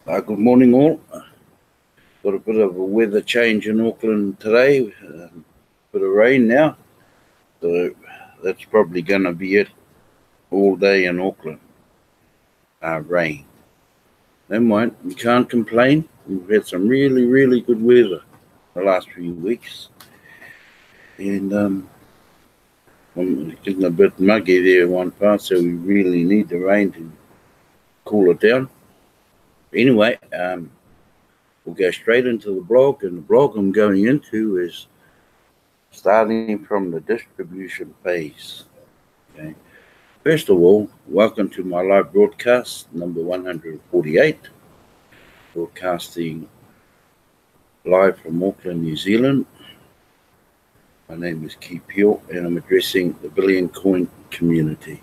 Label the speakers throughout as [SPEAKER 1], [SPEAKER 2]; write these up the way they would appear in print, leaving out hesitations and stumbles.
[SPEAKER 1] Good morning, all. Got a bit of a weather change in Auckland today. Bit of rain now, so that's probably going to be it all day in Auckland. Rain. Never mind. We can't complain. We've had some really, really good weather the last few weeks, and I'm getting a bit muggy there one part, so we really need the rain to cool it down. Anyway, we'll go straight into the blog, and the blog I'm going into is starting from the distribution phase. Okay. First of all, welcome to my live broadcast number 148, broadcasting live from Auckland, New Zealand. My name is Ki Pio, and I'm addressing the Billion Coin community.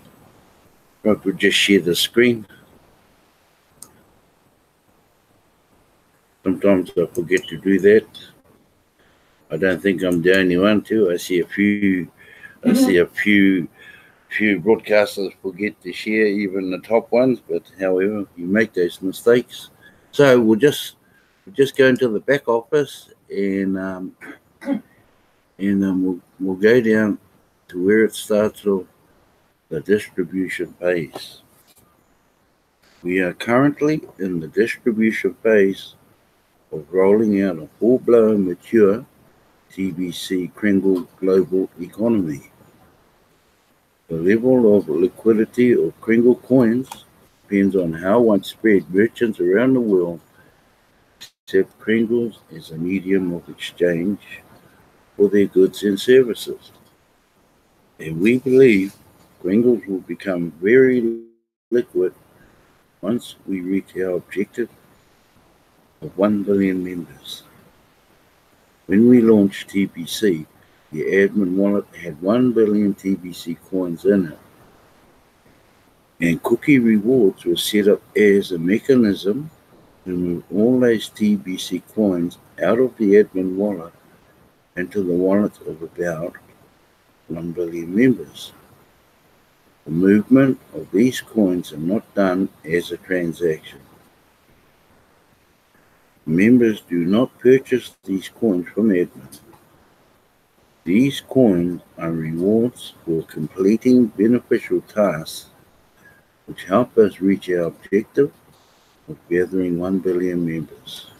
[SPEAKER 1] I could just share the screen. Sometimes I forget to do that. I don't think I'm the only one too. I see a few broadcasters forget to share, even the top ones. But however, you make those mistakes. So we'll just go into the back office and we'll go down to where it starts off, the distribution phase. We are currently in the distribution phase of rolling out a full-blown, mature TBC Kringle global economy. The level of liquidity of Kringle coins depends on how widespread merchants around the world accept Kringles as a medium of exchange for their goods and services. And we believe Kringles will become very liquid once we reach our objective of 1 billion members. When we launched TBC, the admin wallet had 1 billion TBC coins in it. And Cookie Rewards was set up as a mechanism to move all those TBC coins out of the admin wallet into the wallets of about 1 billion members. The movement of these coins are not done as a transaction. Members do not purchase these coins from admin. These coins are rewards for completing beneficial tasks which help us reach our objective of gathering 1 billion members.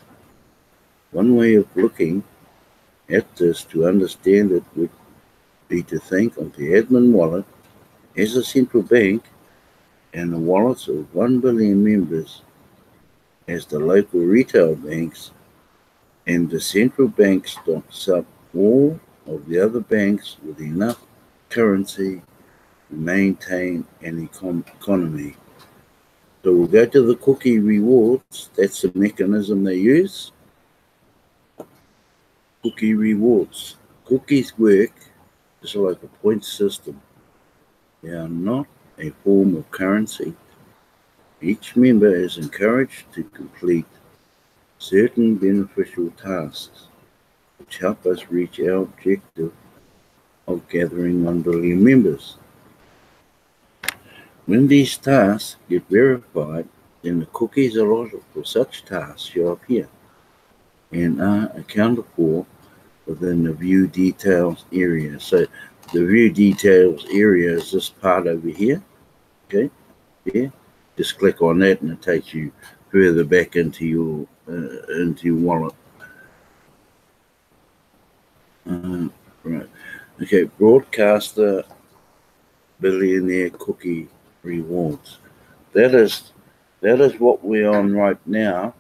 [SPEAKER 1] One way of looking at this to understand it would be to think of the admin wallet as a central bank and the wallets of 1 billion members as the local retail banks, and the central bank stocks up all of the other banks with enough currency to maintain an economy. So we'll go to the Cookie Rewards. That's the mechanism they use. Cookie Rewards. Cookies work just like a point system. They are not a form of currency. Each member is encouraged to complete certain beneficial tasks which help us reach our objective of gathering 1 billion members. When these tasks get verified, then the cookies allotted for such tasks show up here and are accounted for within the View Details area. So the View Details area is this part over here. Okay, yeah. Just click on that and it takes you further back into your wallet. Right. Okay, broadcaster billionaire cookie rewards. That is what we're on right now.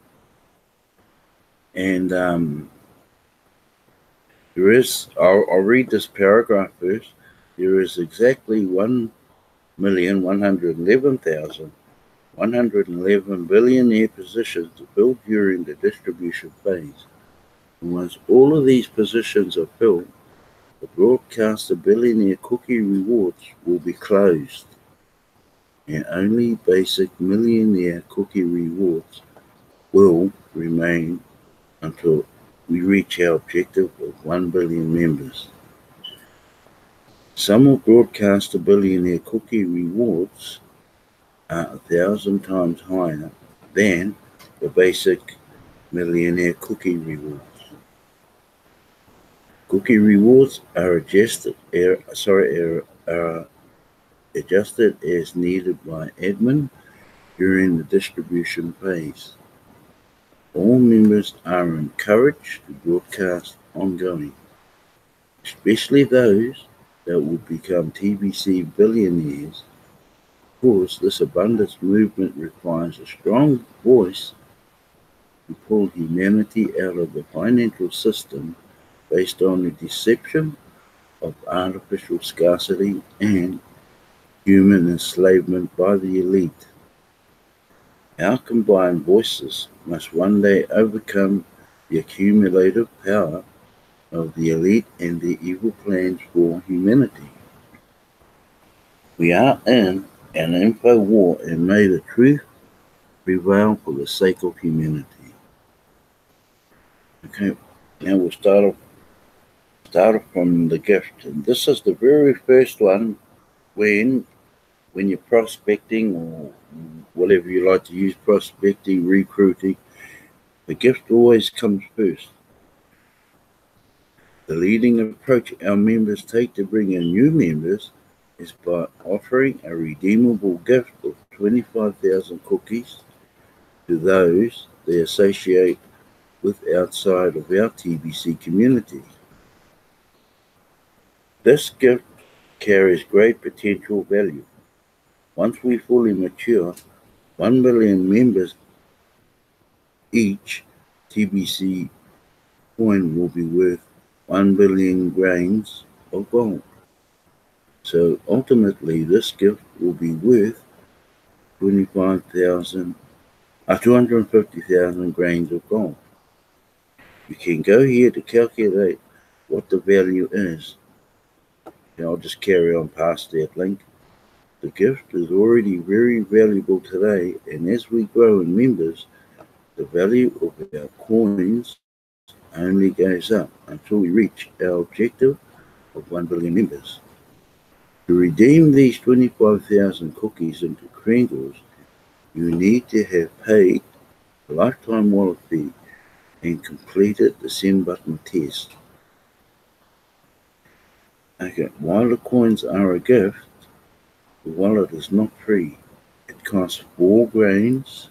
[SPEAKER 1] And there is, I'll read this paragraph first. There is exactly 1,111,111 billionaire positions to fill during the distribution phase. And once all of these positions are filled, the broadcaster billionaire cookie rewards will be closed, and only basic millionaire cookie rewards will remain until we reach our objective of 1 billion members. Some of broadcaster billionaire cookie rewards are 1,000 times higher than the basic millionaire cookie rewards. Cookie rewards are adjusted as needed by admin during the distribution phase. All members are encouraged to broadcast ongoing, especially those that will become TBC billionaires. Of course, this abundance movement requires a strong voice to pull humanity out of the financial system based on the deception of artificial scarcity and human enslavement by the elite. Our combined voices must one day overcome the accumulative power of the elite and their evil plans for humanity. We are in an info war, and may the truth prevail for the sake of humanity. Okay, now we'll start off from the gift. And this is the very first one when you're prospecting or whatever you like to use, prospecting, recruiting, the gift always comes first. The leading approach our members take to bring in new members is by offering a redeemable gift of 25,000 cookies to those they associate with outside of our TBC community. This gift carries great potential value. Once we fully mature, 1 billion members, each TBC coin will be worth 1 billion grains of gold. So ultimately, this gift will be worth 250,000 grains of gold. You can go here to calculate what the value is. And I'll just carry on past that link. The gift is already very valuable today, and as we grow in members, the value of our coins only goes up until we reach our objective of 1 billion members. To redeem these 25,000 cookies into Kringles, you need to have paid a lifetime wallet fee and completed the send button test. Okay, while the coins are a gift, the wallet is not free. It costs 4 grains.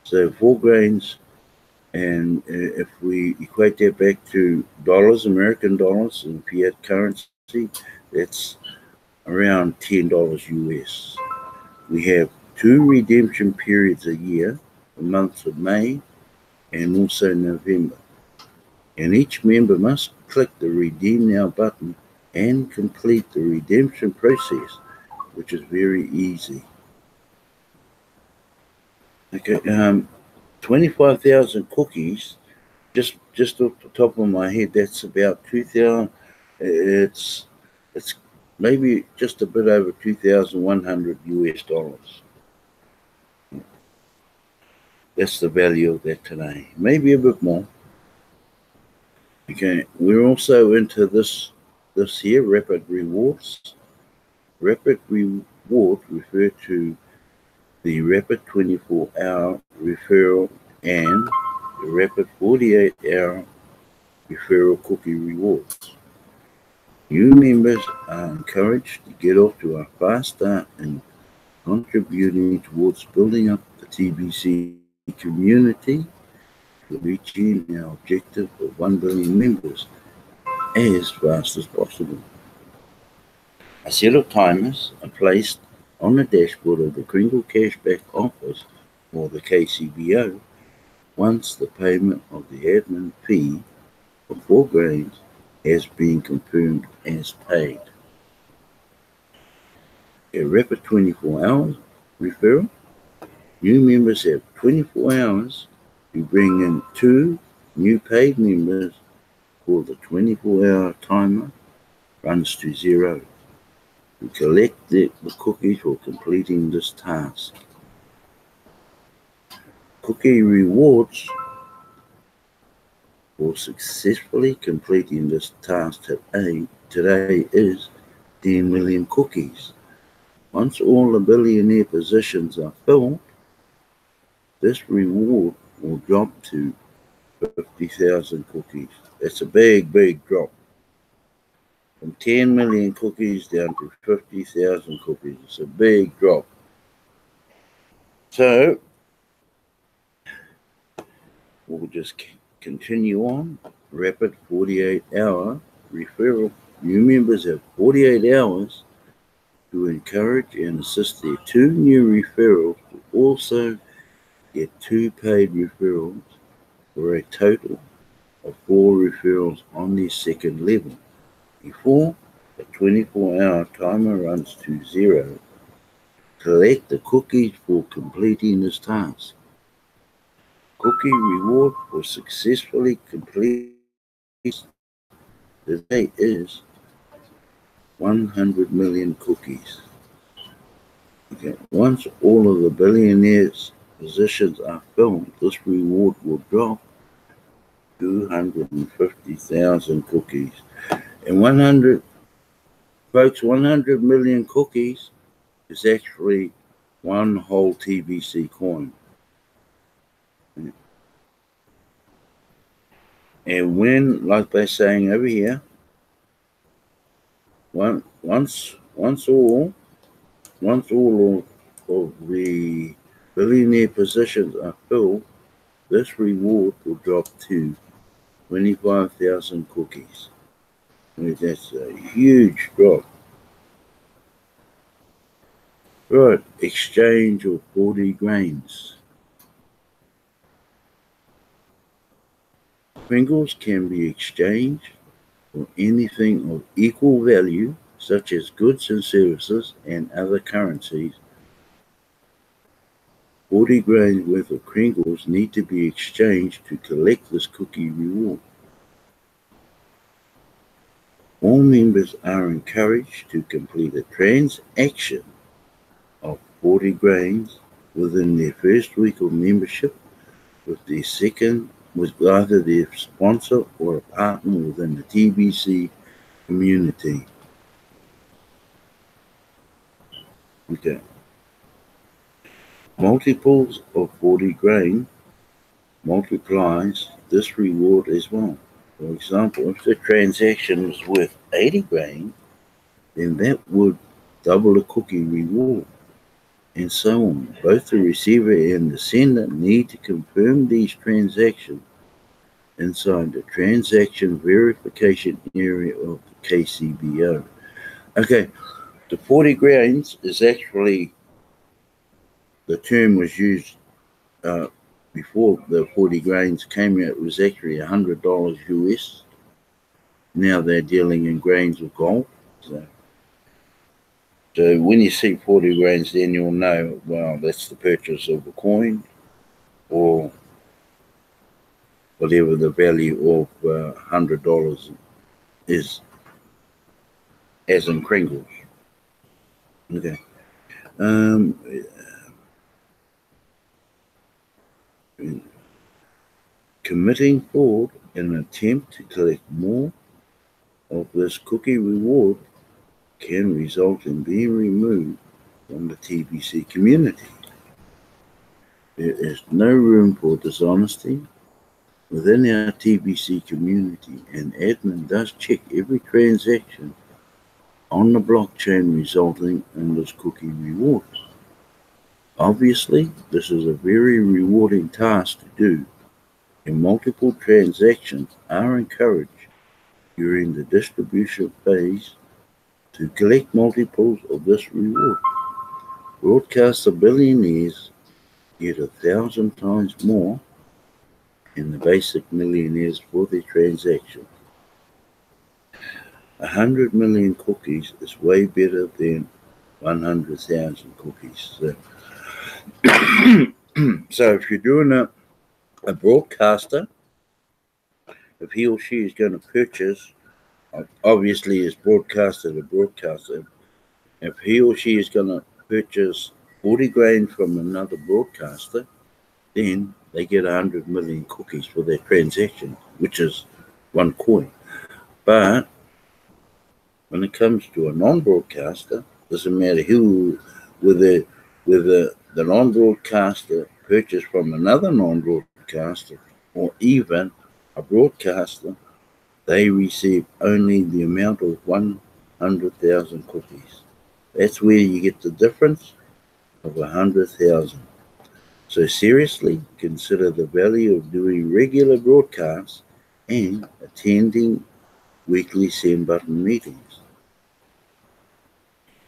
[SPEAKER 1] So 4 grains, and if we equate that back to dollars, American dollars, and fiat currency, that's around $10 US. We have 2 redemption periods a year, the months of May and also November. And each member must click the Redeem Now button and complete the redemption process, which is very easy. Okay, 25,000 cookies, just off the top of my head, that's about 2,000. It's maybe just a bit over 2,100 US dollars. That's the value of that today. Maybe a bit more. Okay, we're also into this here, rapid rewards. Rapid rewards refer to the rapid 24-hour referral and the rapid 48-hour referral cookie rewards. New members are encouraged to get off to a fast start in contributing towards building up the TBC community to reaching our objective of 1 billion members as fast as possible. A set of timers are placed on the dashboard of the Kringle Cashback Office, or the KCBO, once the payment of the admin fee for 4 grains has been confirmed as paid. A rapid 24 hours referral. New members have 24 hours to bring in 2 new paid members, for the 24-hour timer runs to 0. We collect the cookies for completing this task. Cookie rewards for successfully completing this task today is 10 million cookies. Once all the billionaire positions are filled, this reward will drop to 50,000 cookies. That's a big, big drop. From 10 million cookies down to 50,000 cookies. It's a big drop. So, we'll just continue on. Rapid 48-hour referral. New members have 48 hours to encourage and assist their 2 new referrals to also get 2 paid referrals for a total of 4 referrals on their second level before the 24-hour timer runs to 0. Collect the cookies for completing this task. Cookie reward for successfully completing today is 100 million cookies. Okay. Once all of the billionaires' positions are filled, this reward will drop 250,000 cookies. And 100 million cookies is actually one whole TBC coin. And when, like they're saying over here, once all of the billionaire positions are filled, this reward will drop to 25,000 cookies. I mean, that's a huge drop. Right, exchange of 40 grains. Pringles can be exchanged for anything of equal value, such as goods and services and other currencies. 40 grains worth of Pringles need to be exchanged to collect this cookie reward. All members are encouraged to complete a transaction of 40 grains within their first week of membership with either their sponsor or a partner within the TBC community. Okay. Multiples of 40 grain multiplies this reward as well. For example, if the transaction was worth 80 grain, then that would double the cookie reward, and so on. Both the receiver and the sender need to confirm these transactions inside the transaction verification area of the KCBO. Okay, the 40 grains is actually, the term was used before the 40 grains came out. It was actually $100 US. Now they're dealing in grains of gold. So when you see 40 grains, then you'll know, well, that's the purchase of a coin or whatever the value of $100 is, as in Pringles. Okay. Committing fraud in an attempt to collect more of this cookie reward can result in being removed from the TBC community. There is no room for dishonesty within our TBC community, and admin does check every transaction on the blockchain resulting in this cookie reward. Obviously, this is a very rewarding task to do, and multiple transactions are encouraged during the distribution phase to collect multiples of this reward. Broadcaster billionaires get 1,000 times more than the basic millionaires for their transaction. 100 million cookies is way better than 100,000 cookies. So if you're doing a broadcaster, if he or she is going to purchase, obviously it's broadcaster to broadcaster, if he or she is going to purchase 40 grain from another broadcaster, then they get 100 million cookies for their transaction, which is one coin. But when it comes to a non-broadcaster, doesn't matter who, whether the non-broadcaster purchase from another non-broadcaster or even a broadcaster, they receive only the amount of 100,000 cookies. That's where you get the difference of 100,000. So seriously, consider the value of doing regular broadcasts and attending weekly send button meetings.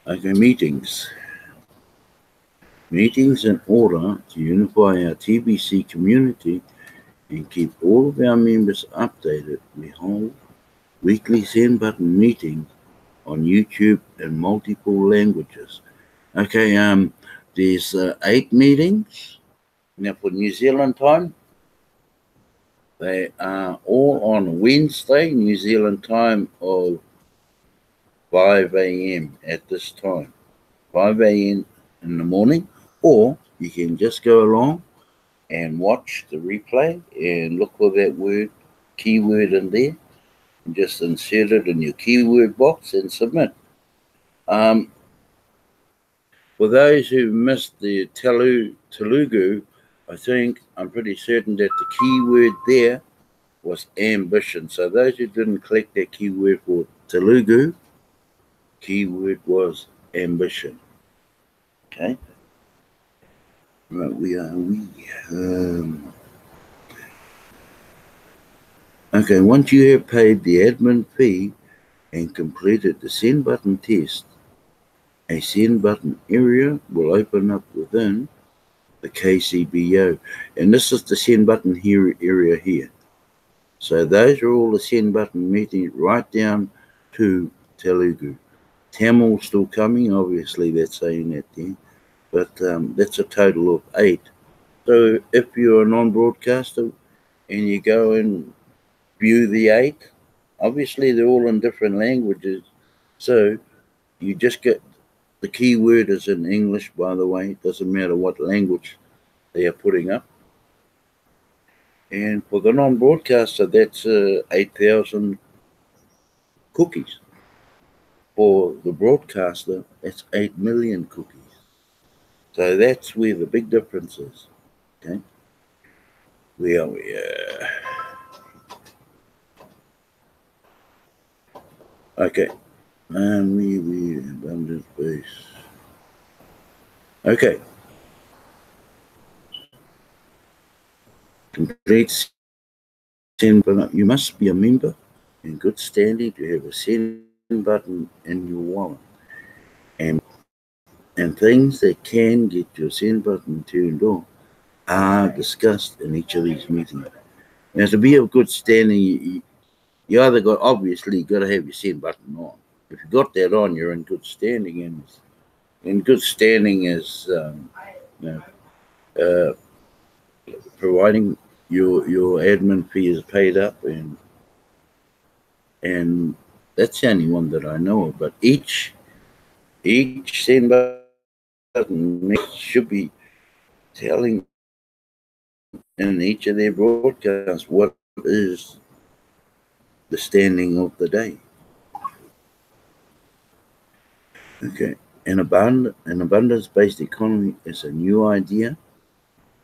[SPEAKER 1] Okay, meetings. Meetings in order to unify our TBC community and keep all of our members updated. We hold weekly send button meetings on YouTube in multiple languages. Okay, there's 8 meetings. Now for New Zealand time, they are all on Wednesday, New Zealand time of 5 a.m. at this time. 5 a.m. in the morning, or you can just go along and watch the replay and look for that keyword in there, and just insert it in your keyword box and submit. For those who missed the Telugu, I'm pretty certain that the keyword there was ambition. So those who didn't click that keyword for Telugu, keyword was ambition. Okay. Right, okay, once you have paid the admin fee and completed the send button test, a send button area will open up within the KCBO. And this is the send button area here. So those are all the send button meetings right down to Telugu. Tamil still coming, obviously that's saying that there. But that's a total of 8. So if you're a non-broadcaster and you go and view the 8, obviously they're all in different languages. So you just get the keyword is in English, by the way. It doesn't matter what language they are putting up. And for the non-broadcaster, that's 8,000 cookies. For the broadcaster, that's 8 million cookies. So that's where the big difference is. Okay. Where are we? Okay. We abundant base. Okay. Complete send button. You must be a member in good standing to have a send button in your wallet. And things that can get your send button turned on are discussed in each of these meetings. Now, to be of good standing, you either obviously got to have your send button on. If you got that on, you're in good standing. And in good standing is providing your admin fee is paid up, and that's the only one that I know of. But each send button should be telling in each of their broadcasts what is the standing of the day. Okay, an abundance-based economy is a new idea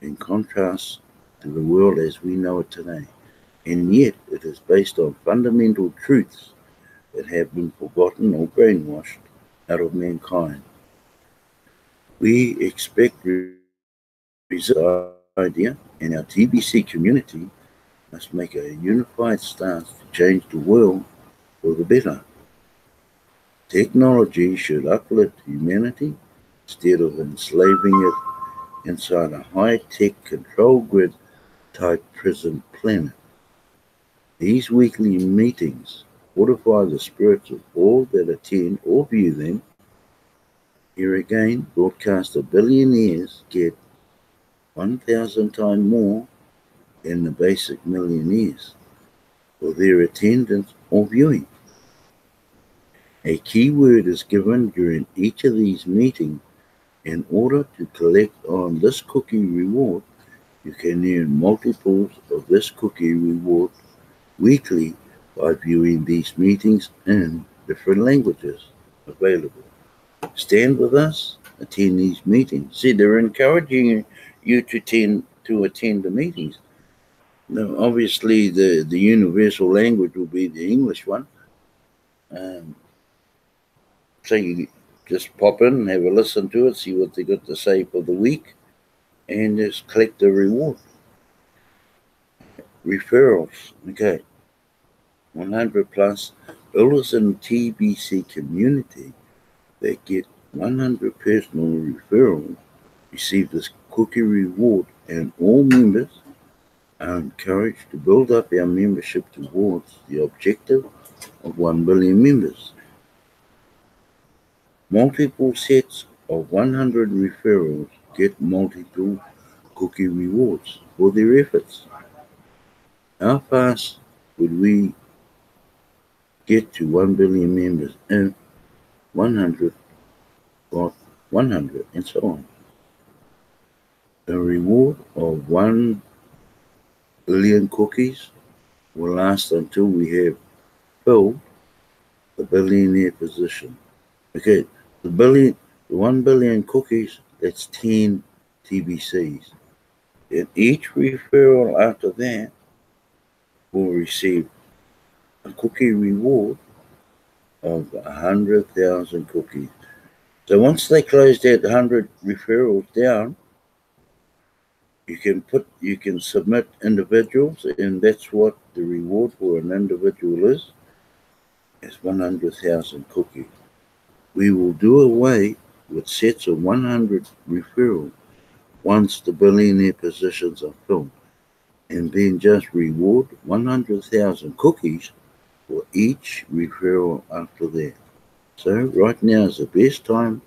[SPEAKER 1] in contrast to the world as we know it today, and yet it is based on fundamental truths that have been forgotten or brainwashed out of mankind. We expect results idea, and our TBC community must make a unified stance to change the world for the better. Technology should uplift humanity instead of enslaving it inside a high-tech control grid type prison planet. These weekly meetings fortify the spirits of all that attend or view them. Here again, broadcaster billionaires get 1,000 times more than the basic millionaires for their attendance or viewing. A keyword is given during each of these meetings. In order to collect on this cookie reward, you can earn multiples of this cookie reward weekly by viewing these meetings in different languages available. Stand with us, attend these meetings. See, they're encouraging you to attend the meetings. Now, obviously, the universal language will be the English one. So you just pop in, have a listen to it, see what they got to say for the week, and just collect the reward. Referrals. Okay. 100 plus builders in TBC community that get 100 personal referrals receive this cookie reward, and all members are encouraged to build up our membership towards the objective of 1 billion members. Multiple sets of 100 referrals get multiple cookie rewards for their efforts. How fast would we get to 1 billion members if 100 got 100 and so on? A reward of 1 billion cookies will last until we have filled the billionaire position. Okay, the 1 billion cookies, that's 10 TBCs. And each referral after that will receive a cookie reward of 100,000 cookies. So once they close that 100 referrals down, you can submit individuals, and that's what the reward for an individual is 100,000 cookies. We will do away with sets of 100 referrals once the billionaire positions are filled, and then just reward 100,000 cookies for each referral after that. So right now is the best time to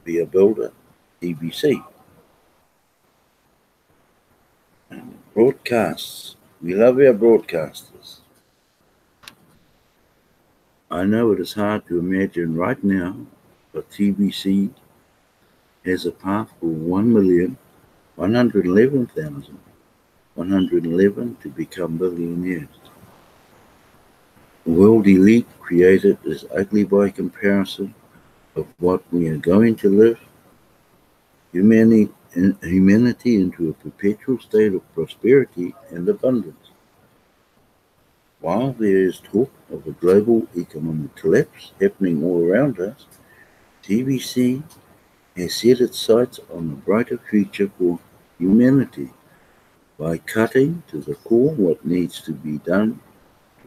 [SPEAKER 1] be a builder, TBC. Broadcasts. We love our broadcasters. I know it is hard to imagine right now, but TBC has a path for 1,111,111 to become billionaires. The world elite created is ugly by comparison of what we are going to live humanity into a perpetual state of prosperity and abundance. While there is talk of a global economic collapse happening all around us, TBC has set its sights on a brighter future for humanity by cutting to the core what needs to be done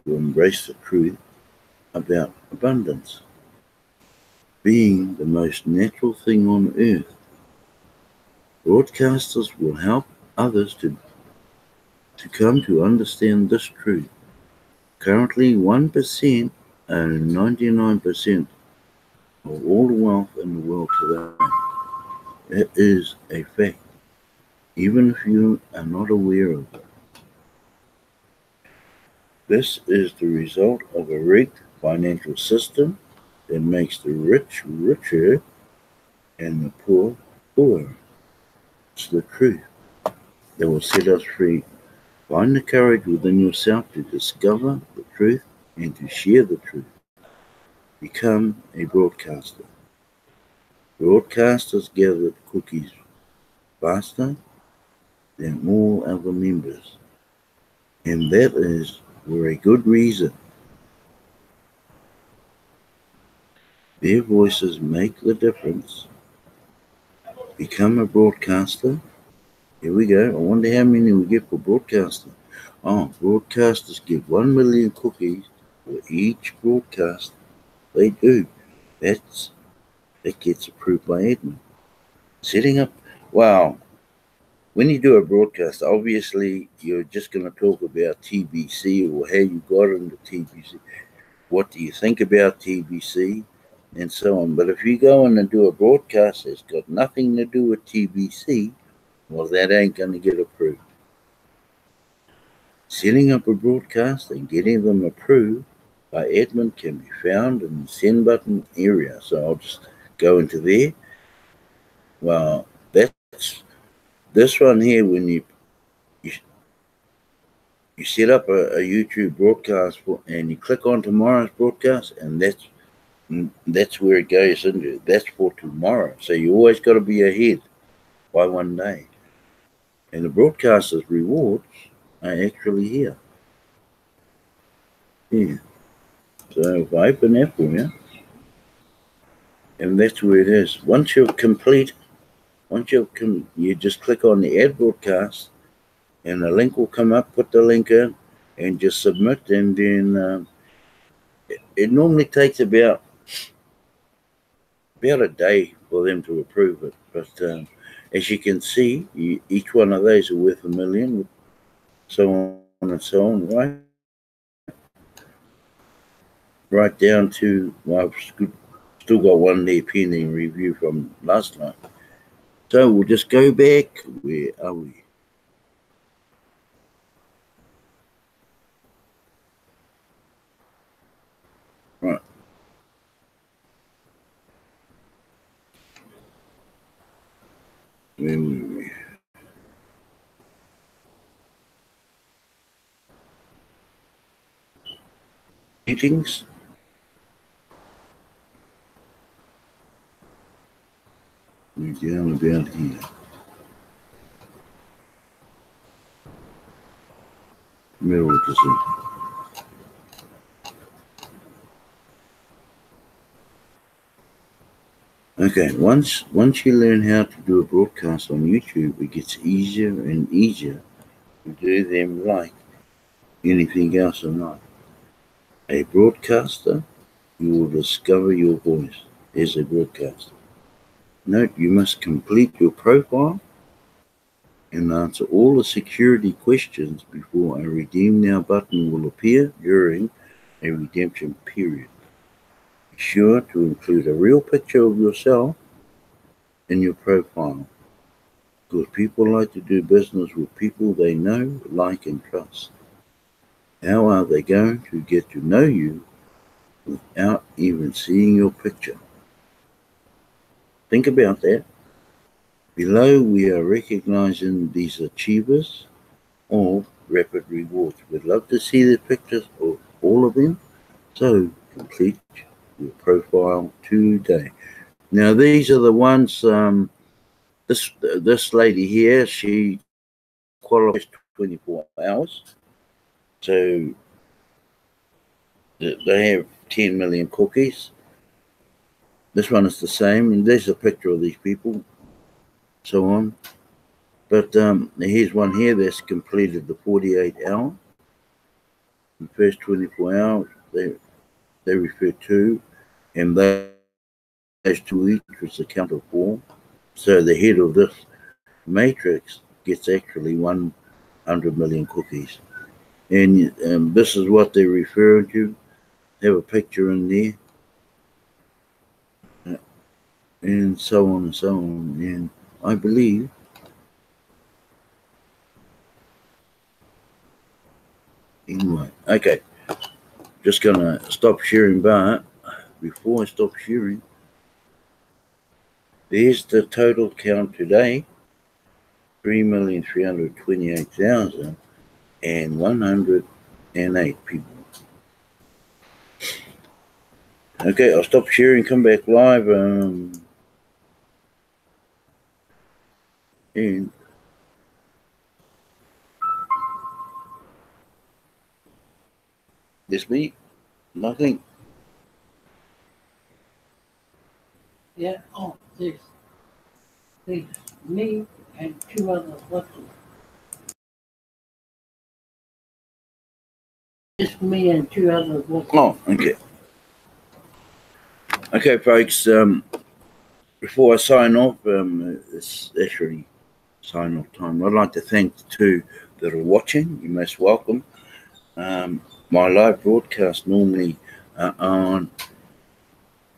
[SPEAKER 1] to embrace the truth about abundance being the most natural thing on earth. Broadcasters will help others to come to understand this truth. Currently, 1% own 99% of all the wealth in the world today. That is a fact, even if you are not aware of it. This is the result of a rigged financial system that makes the rich richer and the poor poorer. It's the truth that will set us free. Find the courage within yourself to discover the truth and to share the truth. Become a broadcaster. Broadcasters gather cookies faster than all other members, and that is for a good reason. Their voices make the difference. Become a broadcaster. Here we go. I wonder how many we get for broadcasting. Oh, broadcasters get 1 million cookies for each broadcast they do. That gets approved by Edmund. Setting up, wow. When you do a broadcast, obviously you're just going to talk about TBC or how you got into TBC. What do you think about TBC? And so on. But if you go in and do a broadcast that's got nothing to do with TBC, well, that ain't going to get approved. Setting up a broadcast and getting them approved by Edmund can be found in the send button area. So I'll just go into there. Well, that's this one here. When you set up a YouTube broadcast and you click on tomorrow's broadcast, and that's where it goes into. That's for tomorrow. So you always got to be ahead by one day. And the broadcaster's rewards are actually here. Yeah. So if I open that for you, and that's where it is. Once you're complete, you just click on the add broadcast, and the link will come up. Put the link in, and just submit. And then it normally takes about a day for them to approve it. But as you can see, each one of those are worth $1 million, so on and so on, right down to, well, I've still got one there pending review from last time. So we'll just go back. Where are we? Right. Where were we? Meetings. We're down about here. Middle of the Okay, once you learn how to do a broadcast on YouTube, it gets easier and easier to do them like anything else or not. A broadcaster, you will discover your voice as a broadcaster. Note, you must complete your profile and answer all the security questions before a redeem now button will appear during a redemption period. Be sure to include a real picture of yourself in your profile, because people like to do business with people they know, like, and trust. How are they going to get to know you without even seeing your picture? Think about that. Below, we are recognizing these achievers of rapid rewards. We'd love to see the pictures of all of them, so complete your profile today. Now, these are the ones. This lady here, she qualifies 24 hours, so they have 10 million cookies. This one is the same, and there's a picture of these people, so on. But here's one here that's completed the 48 hour. The first 24 hours they refer to, and those two each was a count of 4. So the head of this matrix gets actually 100 million cookies. And this is what they're referring to. Have a picture in there. And so on and so on. And I believe anyway. Okay. Just gonna stop sharing, but before I stop sharing, there's the total count today. 3,328,108 people. Okay, I'll stop sharing, come back live, and this me, nothing.
[SPEAKER 2] Yeah, oh, there's me and 2 others looking. Just me and 2 others looking.
[SPEAKER 1] Oh, okay. Okay, folks, before I sign off, it's actually sign off time. I'd like to thank the 2 that are watching. You're most welcome. My live broadcast normally on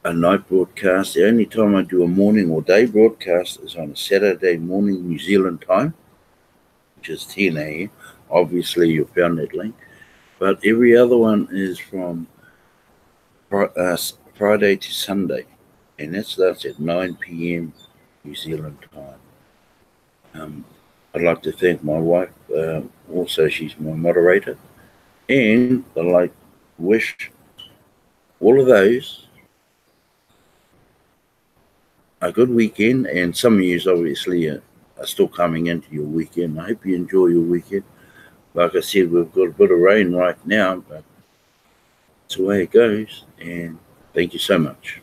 [SPEAKER 1] a night broadcast. The only time I do a morning or day broadcast is on a Saturday morning New Zealand time, which is 10 a.m. Obviously, you found that link. But every other one is from Friday to Sunday, and that starts at 9 p.m. New Zealand time. I'd like to thank my wife. Also, she's my moderator. And I'd like to wish all of those a good weekend, and some of you obviously are still coming into your weekend. I hope you enjoy your weekend. Like I said, we've got a bit of rain right now, but it's the way it goes. And thank you so much.